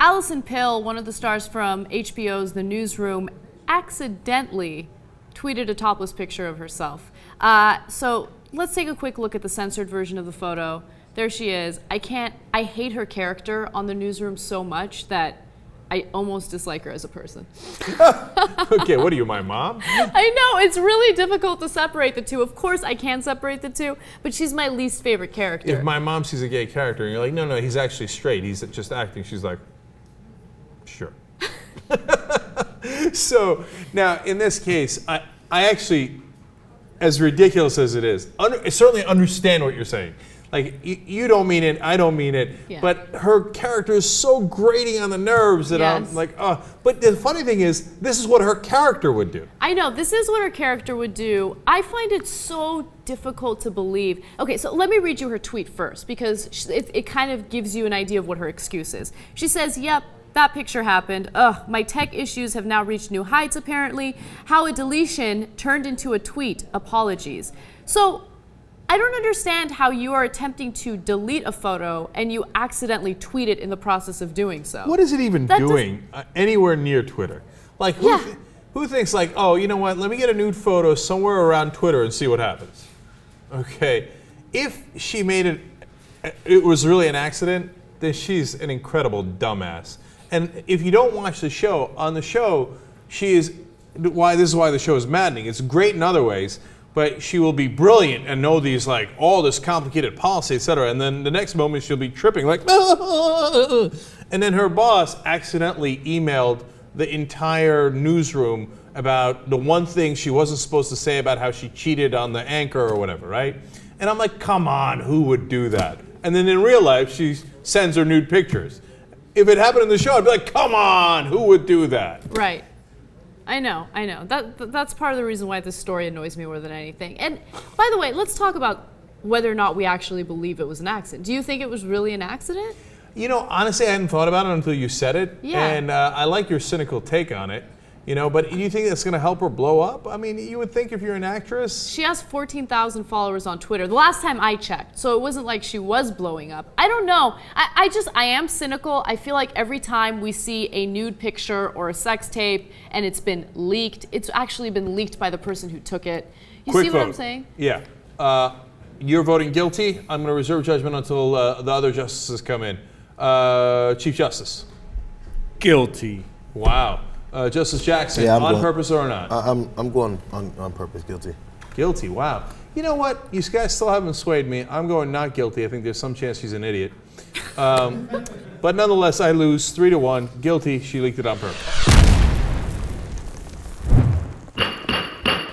Alison Pill, one of the stars from HBO's The Newsroom, accidentally tweeted a topless picture of herself. So let's take a quick look at the censored version of the photo. There she is. I hate her character on The Newsroom so much that I almost dislike her as a person. Okay, what are you, my mom? I know, it's really difficult to separate the two. Of course I can separate the two, but she's my least favorite character. If my mom sees a gay character and you're like, no, he's actually straight, he's just acting, she's like, sure. So now in this case, I actually, as ridiculous as it is, I certainly understand what you're saying. Like, you don't mean it, I don't mean it, Yeah. but her character is so grating on the nerves that Yes. I'm like, oh. But the funny thing is, this is what her character would do. I know, this is what her character would do. I find it so difficult to believe. Okay, so let me read you her tweet first, because it kind of gives you an idea of what her excuse is. She says, yep, that picture happened. Ugh, my tech issues have now reached new heights, apparently. How a deletion turned into a tweet. Apologies. So, I don't understand how you are attempting to delete a photo and you accidentally tweet it in the process of doing so. What is it even doing anywhere near Twitter? Like, who thinks like, oh, you know what, let me get a nude photo somewhere around Twitter and see what happens? Okay, if she made it was really an accident, then she's an incredible dumbass. And if you don't watch the show, on the show, this is why the show is maddening. It's great in other ways, but she will be brilliant and know these, like, all this complicated policy, etc. And then the next moment she'll be tripping, like, and then her boss accidentally emailed the entire newsroom about the one thing she wasn't supposed to say about how she cheated on the anchor or whatever, right? And I'm like, come on, who would do that? And then in real life, she sends her nude pictures. If it happened in the show, I'd be like, come on, who would do that? Right. I know. That's part of the reason why this story annoys me more than anything. And by the way, let's talk about whether or not we actually believe it was an accident. Do you think it was really an accident? You know, honestly, I hadn't thought about it until you said it. Yeah. And I like your cynical take on it. You know, but do you think that's going to help her blow up? I mean, you would think if you're an actress. She has 14,000 followers on Twitter, the last time I checked, so it wasn't like she was blowing up. I don't know. I am cynical. I feel like every time we see a nude picture or a sex tape and it's been leaked, it's actually been leaked by the person who took it. You Quick see what vote. I'm saying? Yeah. You're voting guilty. I'm going to reserve judgment until the other justices come in. Chief Justice. Guilty. Wow. Justice Jackson, on purpose or not? I'm going on purpose, guilty. Guilty, wow. You know what? You guys still haven't swayed me. I'm going not guilty. I think there's some chance she's an idiot. But nonetheless, I lose 3-1. Guilty, she leaked it on purpose.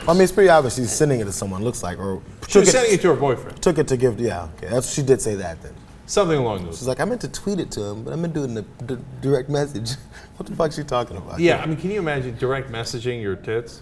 I mean, it's pretty obvious she's sending it to someone, looks like. Or She was sending it to her boyfriend. Took it to give, yeah, okay. She did say that then. Something along those. She's like, I meant to tweet it to him, but I meant doing the direct message. What the fuck is she talking about? Yeah, I mean, can you imagine direct messaging your tits?